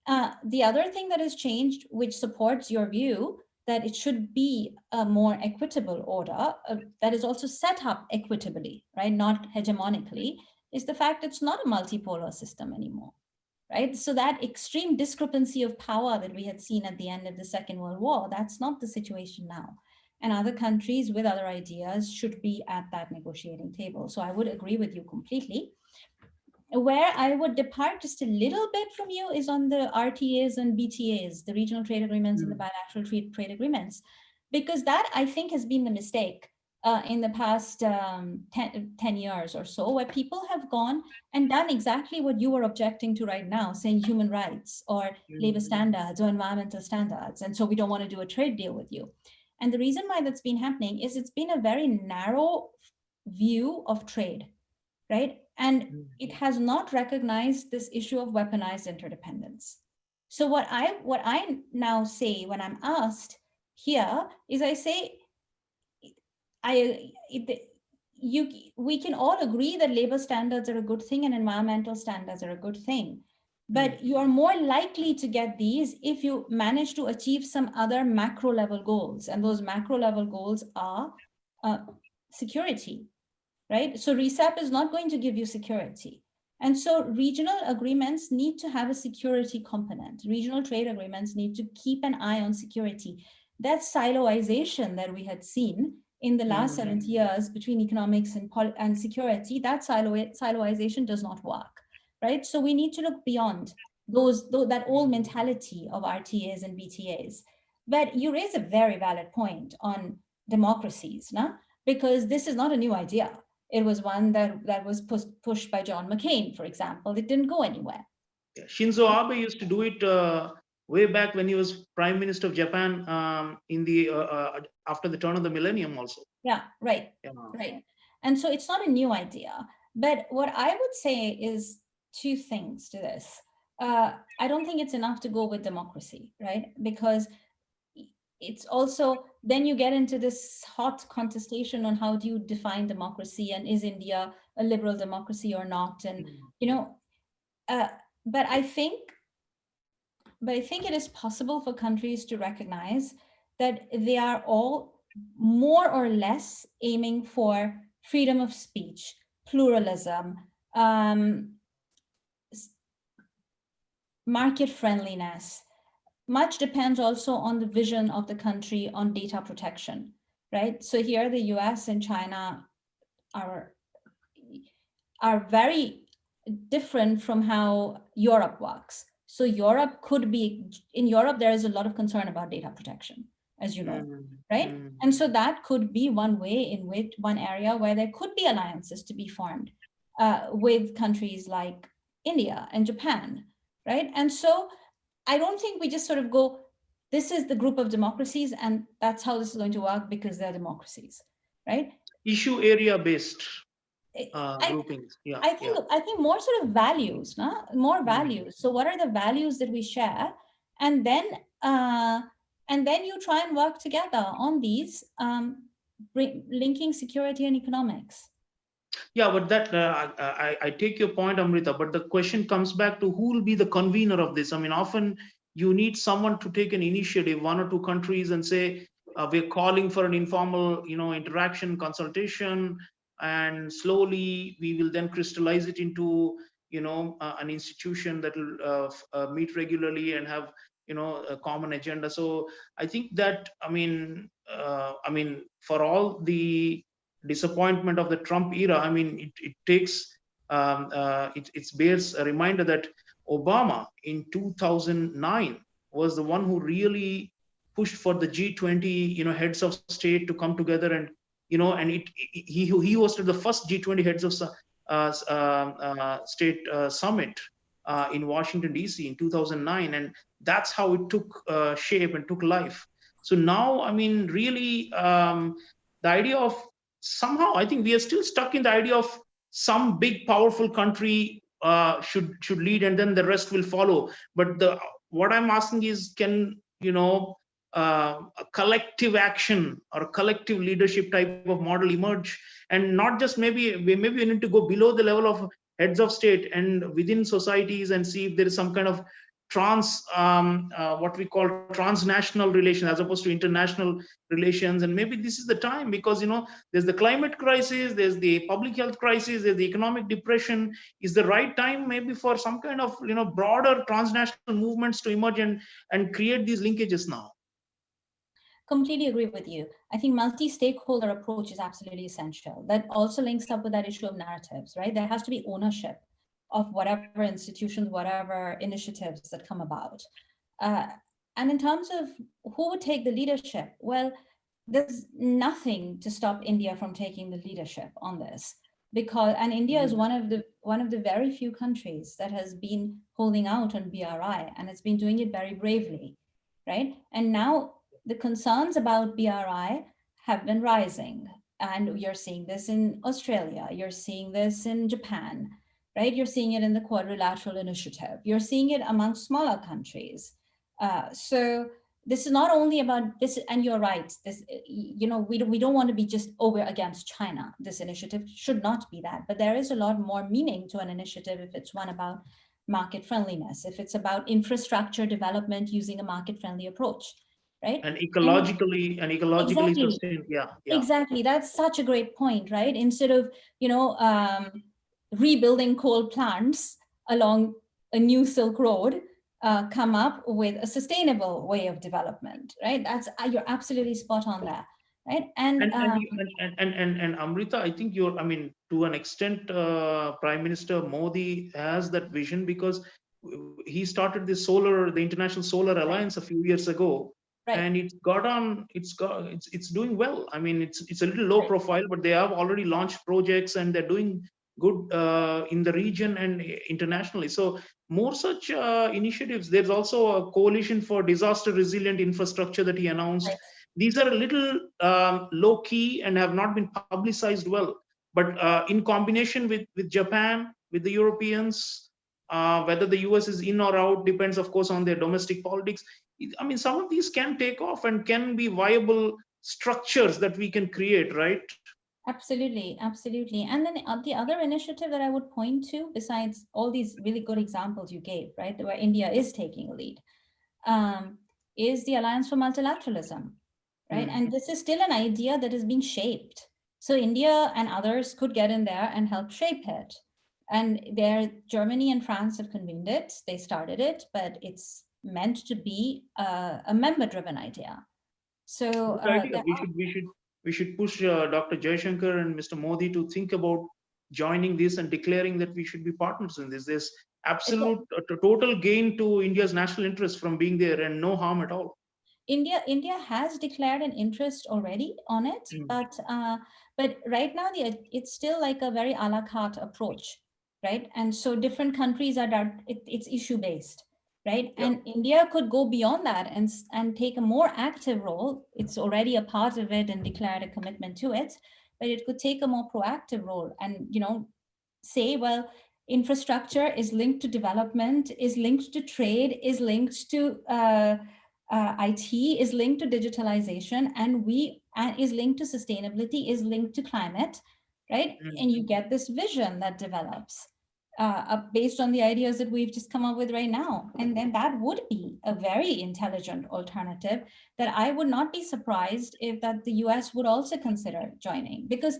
The other thing that has changed, which supports your view that it should be a more equitable order that is also set up equitably, right, not hegemonically, is the fact it's not a multipolar system anymore, right? So that extreme discrepancy of power that we had seen at the end of the Second World War, that's not the situation now. And other countries with other ideas should be at that negotiating table. So I would agree with you completely. Where I would depart just a little bit from you is on the RTAs and BTAs, the regional trade agreements and the Mm, bilateral trade agreements, because that, I think, has been the mistake in the past 10 years or so, where people have gone and done exactly what you are objecting to right now, saying human rights or labor mm, standards or environmental standards. And so we don't want to do a trade deal with you. And the reason why that's been happening is it's been a very narrow view of trade, right? And mm, it has not recognized this issue of weaponized interdependence. So what I now say when I'm asked here is, I say, I it, you we can all agree that labor standards are a good thing and environmental standards are a good thing, mm, but you are more likely to get these if you manage to achieve some other macro level goals, and those macro level goals are security, right? So RCEP is not going to give you security. And so regional agreements need to have a security component. Regional trade agreements need to keep an eye on security. That siloization that we had seen in the last 70 years between economics and security, that siloization does not work, right? So we need to look beyond that old mentality of RTAs and BTAs. But you raise a very valid point on democracies, no? Because this is not a new idea. It was one that was pushed by John McCain, for example. It didn't go anywhere. Yeah, Shinzo Abe used to do it way back when he was Prime Minister of Japan in the after the turn of the millennium also. Yeah, right, Yeah. right. And so it's not a new idea. But what I would say is two things to this. I don't think it's enough to go with democracy, right? Because it's also, then you get into this hot contestation on how do you define democracy, and is India a liberal democracy or not? And, you know, but I think it is possible for countries to recognize that they are all more or less aiming for freedom of speech, pluralism, market friendliness. Much depends also on the vision of the country on data protection, right? So here the US and China are very different from how Europe works. So Europe could be, in Europe, there is a lot of concern about data protection, as you know, right? And so that could be one way in which, one area where there could be alliances to be formed with countries like India and Japan, right? And so I don't think we just sort of go, this is the group of democracies and that's how this is going to work because they're democracies, right? Issue area based groupings. I think more sort of values, no? More values. So what are the values that we share? And then you try and work together on these, linking security and economics. Yeah, but that I take your point, Amrita. But the question comes back to who will be the convener of this. I mean, often you need someone to take an initiative, one or two countries, and say we're calling for an informal, interaction, consultation, and slowly we will then crystallize it into, an institution that will meet regularly and have, a common agenda. So I think that for all the disappointment of the Trump era, I mean, it takes it bears a reminder that Obama in 2009 was the one who really pushed for the G20, heads of state to come together, and he hosted the first G20 heads of state summit in Washington D.C. in 2009, and that's how it took shape and took life. So now, I mean, really, the idea of somehow, I think we are still stuck in the idea of some big powerful country should lead and then the rest will follow. But what I'm asking is, can a collective action or a collective leadership type of model emerge, and not just maybe we need to go below the level of heads of state and within societies and see if there is some kind of what we call transnational relations as opposed to international relations. And maybe this is the time, because there's the climate crisis, there's the public health crisis, there's the economic depression. Is the right time maybe for some kind of broader transnational movements to emerge and create these linkages now? Completely agree with you. I think multi-stakeholder approach is absolutely essential. That also links up with that issue of narratives, right? There has to be ownership of whatever institutions, whatever initiatives that come about. And in terms of who would take the leadership, well, there's nothing to stop India from taking the leadership on this, and India is one of the very few countries that has been holding out on BRI, and it's been doing it very bravely, right? And now the concerns about BRI have been rising, and you're seeing this in Australia, you're seeing this in Japan, right? You're seeing it in the Quadrilateral Initiative. You're seeing it among smaller countries. So this is not only about this, and you're right, this, we don't want to be just over against China. This initiative should not be that, but there is a lot more meaning to an initiative if it's one about market friendliness, if it's about infrastructure development using a market friendly approach, right? And And ecologically exactly, sustained. Yeah, yeah. exactly. That's such a great point, right? Instead of, rebuilding coal plants along a new Silk Road, come up with a sustainable way of development, right? That's you're absolutely spot on there, right? And And Amrita, I think I mean, to an extent, Prime Minister Modi has that vision because he started the International Solar Alliance right, a few years ago, right, and it's doing well. I mean, it's a little low right, profile, but they have already launched projects and they're doing good in the region and internationally. So more such initiatives. There's also a coalition for disaster resilient infrastructure that he announced. right. These are a little low key and have not been publicized well. But in combination with Japan, with the Europeans, whether the US is in or out depends, of course, on their domestic politics. I mean, some of these can take off and can be viable structures that we can create, right? Absolutely, absolutely. And then the other initiative that I would point to, besides all these really good examples you gave, right, where India is taking a lead, um, is the Alliance for Multilateralism, right? Mm. And this is still an idea that is being shaped. So India and others could get in there and help shape it. And there, Germany and France have convened it. They started it, but it's meant to be a member-driven idea. So Good idea. there We should push Dr. Jaishankar and Mr. Modi to think about joining this and declaring that we should be partners in this. There's are, absolute total gain to India's national interest from being there, and no harm at all. India has declared an interest already on it, Mm. but right now it's still like a very a la carte approach, right? And so different countries are that it's issue based, right? Yeah. And India could go beyond that and take a more active role. It's already a part of it and declared a commitment to it, but it could take a more proactive role and say, well, infrastructure is linked to development, is linked to trade, is linked to IT, is linked to digitalization, and is linked to sustainability, is linked to climate, right? Mm. And you get this vision that develops based on the ideas that we've just come up with right now. And then that would be a very intelligent alternative that I would not be surprised if that the US would also consider joining, because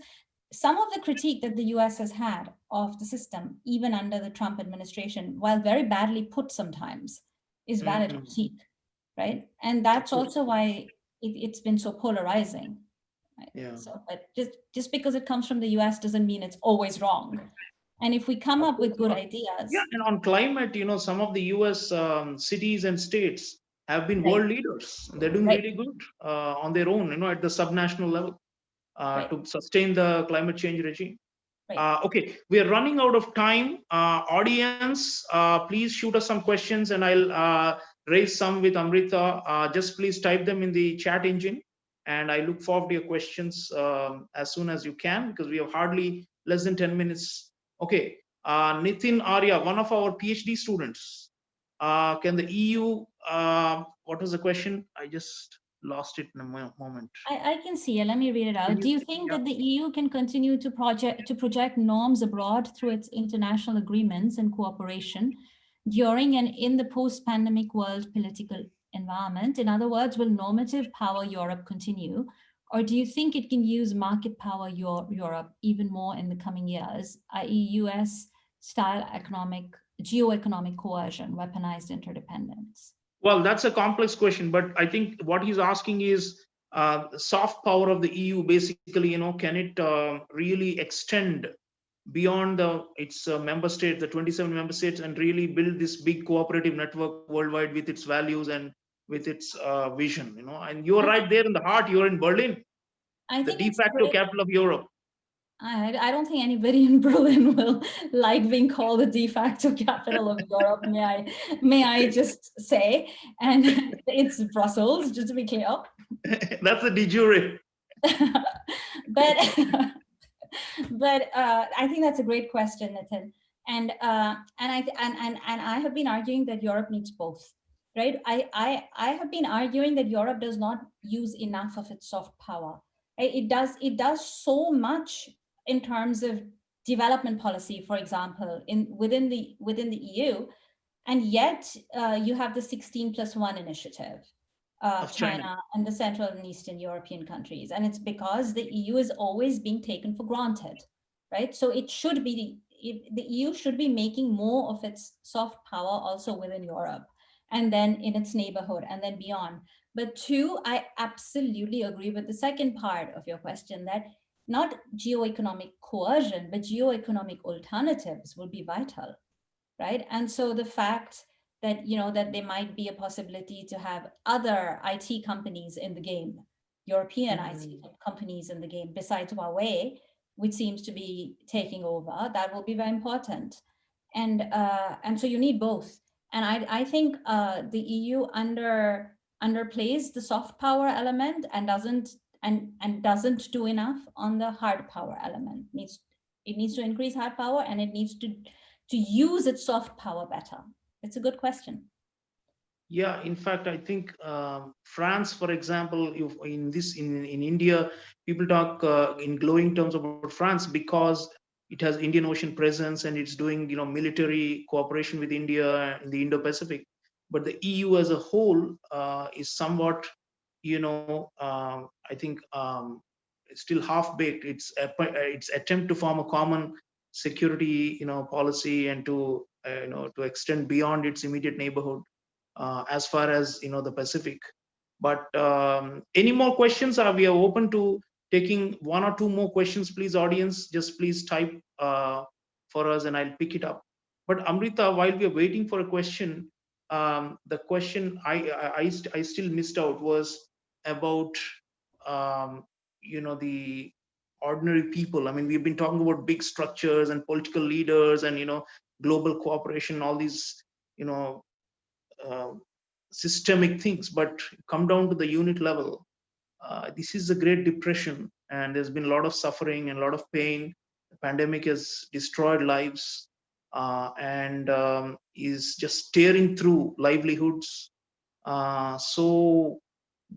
some of the critique that the US has had of the system, even under the Trump administration, while very badly put sometimes, is valid Mm. critique, right? And Of that's course. also why it's been so polarizing, right? Yeah. So, but just because it comes from the US doesn't mean it's always wrong. And if we come Of up course with good not. Yeah, ideas, and on climate, some of the US cities and states have been right, world leaders. They're doing right, really good on their own, at the subnational level right, to sustain the climate change regime. right. Okay, we are running out of time. Audience, please shoot us some questions and I'll raise some with Amrita. Just please type them in the chat engine. And I look forward to your questions as soon as you can, because we have hardly less than 10 minutes. Okay, Nitin Arya, one of our PhD students. Can the EU, what was the question? I just lost it in a moment. I can see it. Let me read it Can out. Do you? you think Yeah. that the EU can continue to project norms abroad through its international agreements and cooperation during and in the post-pandemic world political environment? In other words, will normative power Europe continue? Or do you think it can use market power Europe even more in the coming years, i.e. US style geoeconomic coercion, weaponized interdependence? Well, that's a complex question, but I think what he's asking is soft power of the EU. Basically, can it really extend beyond its member states, the 27 member states, and really build this big cooperative network worldwide with its values and with its vision? And you're I right think there in the heart. You're in Berlin, I the think de it's facto great. capital of Europe. I don't think anybody in Berlin will like being called the de facto capital of Europe, may I just say. And it's Brussels, just to be clear. That's the de jure. but I think that's a great question, Nitin. And I have been arguing that Europe needs both, right? I have been arguing that Europe does not use enough of its soft power. Right? It does so much in terms of development policy, for example, within the EU, and yet you have the 16+1 initiative, of China. China and the Central and Eastern European countries. And it's because the EU is always being taken for granted, right? So it should be, the EU should be making more of its soft power also within Europe and then in its neighborhood and then beyond. But two, I absolutely agree with the second part of your question that not geoeconomic coercion, but geoeconomic alternatives will be vital, right? And so the fact that, you know, that there might be a possibility to have other IT companies in the game, European IT Mm. companies in the game besides Huawei, which seems to be taking over, that will be very important. And so you need both. And I think the EU underplays the soft power element and doesn't do enough on the hard power element. It needs to increase hard power, and it needs to use its soft power better. It's a good question. Yeah, in fact, I think France, for example, in this in India, people talk in glowing terms about France because it has Indian Ocean presence and it's doing military cooperation with India in the Indo-Pacific. But the EU as a whole is somewhat, I think it's still half baked. Its attempt to form a common security policy and to extend beyond its immediate neighborhood as far as the Pacific. But any more questions? We are open to taking one or two more questions, please, audience. Just please type for us, and I'll pick it up. But Amrita, while we are waiting for a question, the question I still missed out was about the ordinary people. I mean, we've been talking about big structures and political leaders and global cooperation, all these you know uh, systemic things, but come down to the unit level. This is the Great Depression, and there's been a lot of suffering and a lot of pain. The pandemic has destroyed lives and is just tearing through livelihoods. So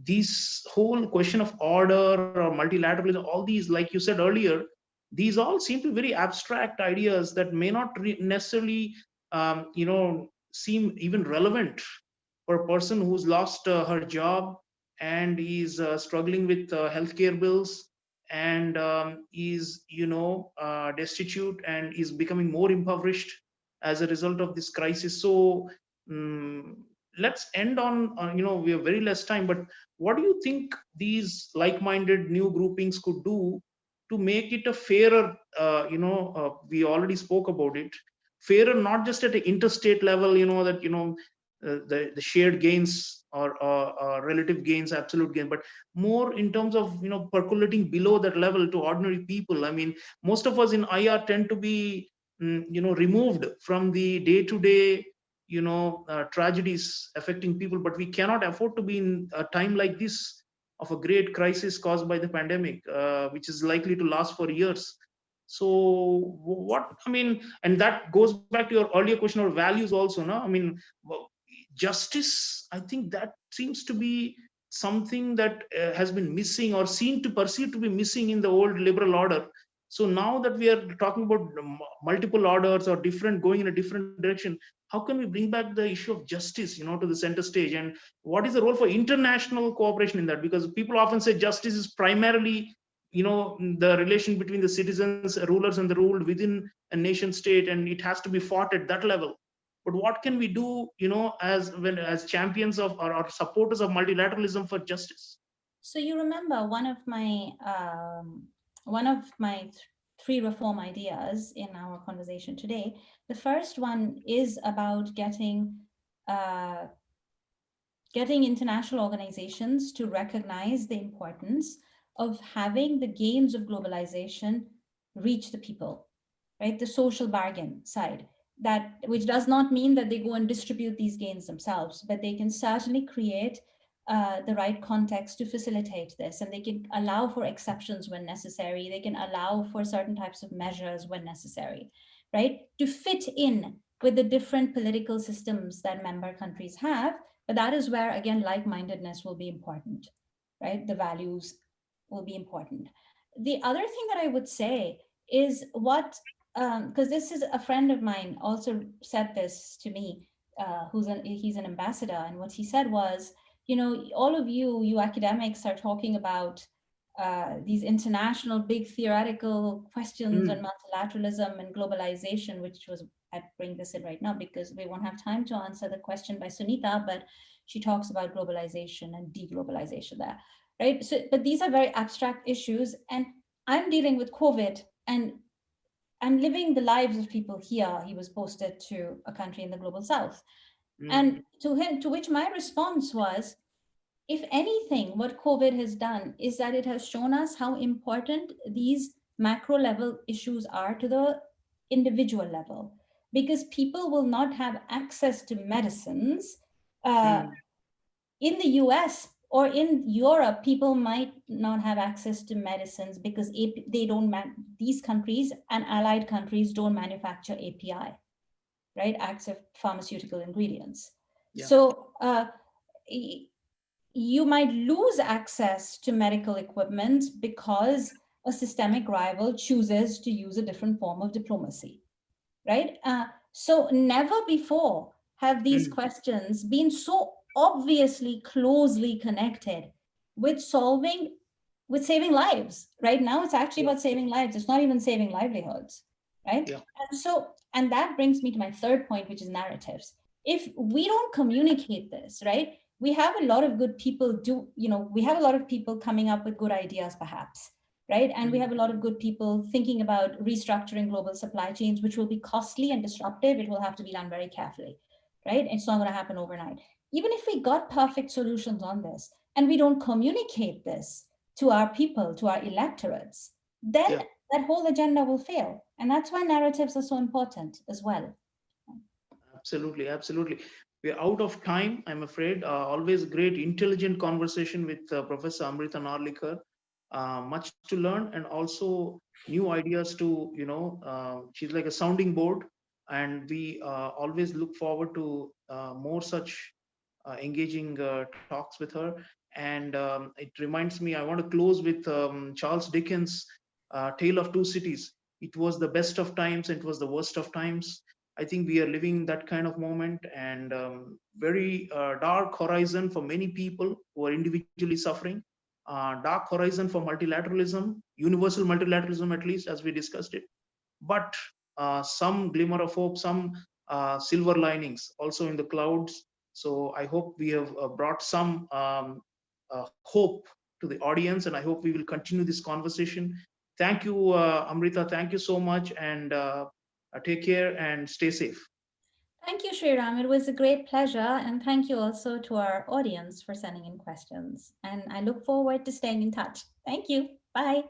this whole question of order or multilateralism, all these, like you said earlier, these all seem to be very abstract ideas that may not necessarily seem even relevant for a person who's lost her job and is struggling with healthcare bills and is destitute and is becoming more impoverished as a result of this crisis. So um, let's end on we have very less time, but what do you think these like-minded new groupings could do to make it a fairer, we already spoke about it, fairer not just at an interstate level, that the shared gains or relative gains, absolute gain, but more in terms of percolating below that level to ordinary people. I mean, most of us in IR tend to be removed from the day-to-day tragedies affecting people, but we cannot afford to be in a time like this of a great crisis caused by the pandemic, which is likely to last for years. So what I mean, and that goes back to your earlier question about values also. No, I mean, justice, I think that seems to be something that has been missing or seen to perceive to be missing in the old liberal order. So now that we are talking about multiple orders or different, going in a different direction, how can we bring back the issue of justice to the center stage, and what is the role for international cooperation in that? Because people often say justice is primarily the relation between the citizens, rulers and the ruled within a nation state, and it has to be fought at that level. But what can we do as champions of or supporters of multilateralism for justice? So you remember one of my three reform ideas in our conversation today. The first one is about uh, getting international organizations to recognize the importance of having the gains of globalization reach the people, right? The social bargain side, that which does not mean that they go and distribute these gains themselves, but they can certainly create the right context to facilitate this, and they can allow for exceptions when necessary. They can allow for certain types of measures when necessary, right? To fit in with the different political systems that member countries have. But that is where, again, like-mindedness will be important, right? The values will be important. The other thing that I would say is because this is a friend of mine also said this to me, he's an ambassador, and what he said was, all of you academics are talking about these international big theoretical questions on Mm, multilateralism and globalization, which was, I bring this in right now because we won't have time to answer the question by Sunita, but she talks about globalization and deglobalization there, right? So, but these are very abstract issues, and I'm dealing with COVID, and I'm living the lives of people here. He was posted to a country in the global south. And mm, to him, to which my response was, if anything, what COVID has done is that it has shown us how important these macro level issues are to the individual level, because people will not have access to medicines. Uh, mm, in the US or in Europe, people might not have access to medicines because they don't, these countries and allied countries don't manufacture API, right? Active pharmaceutical ingredients. yeah, So, you might lose access to medical equipment because a systemic rival chooses to use a different form of diplomacy, right? So never before have these mm, questions been so obviously closely connected with with saving lives. Right now, it's actually yeah, about saving lives. It's not even saving livelihoods, right? yeah. And that brings me to my third point, which is narratives. If we don't communicate this, right, we have a lot of good people we have a lot of people coming up with good ideas, perhaps, right? And we Mm, have a lot of good people thinking about restructuring global supply chains, which will be costly and disruptive. It will have to be done very carefully, right? It's not going to happen overnight. Even if we got perfect solutions on this and we don't communicate this to our people, to our electorates, then yeah. that whole agenda will fail. And that's why narratives are so important as well. Absolutely, absolutely. We're out of time, I'm afraid. Always great, intelligent conversation with Professor Amrita Narlikar. Much to learn, and also new ideas to, she's like a sounding board. And we always look forward to more such engaging talks with her. And it reminds me, I want to close with Charles Dickens' Tale of Two Cities. It was the best of times, and it was the worst of times. I think we are living that kind of moment, and very dark horizon for many people who are individually suffering. Dark horizon for multilateralism, universal multilateralism, at least as we discussed it. But some glimmer of hope, some silver linings also in the clouds. So I hope we have brought some hope to the audience, and I hope we will continue this conversation. Thank you, Amrita. Thank you so much, and take care and stay safe. Thank you, Sriram. It was a great pleasure. And thank you also to our audience for sending in questions. And I look forward to staying in touch. Thank you. Bye.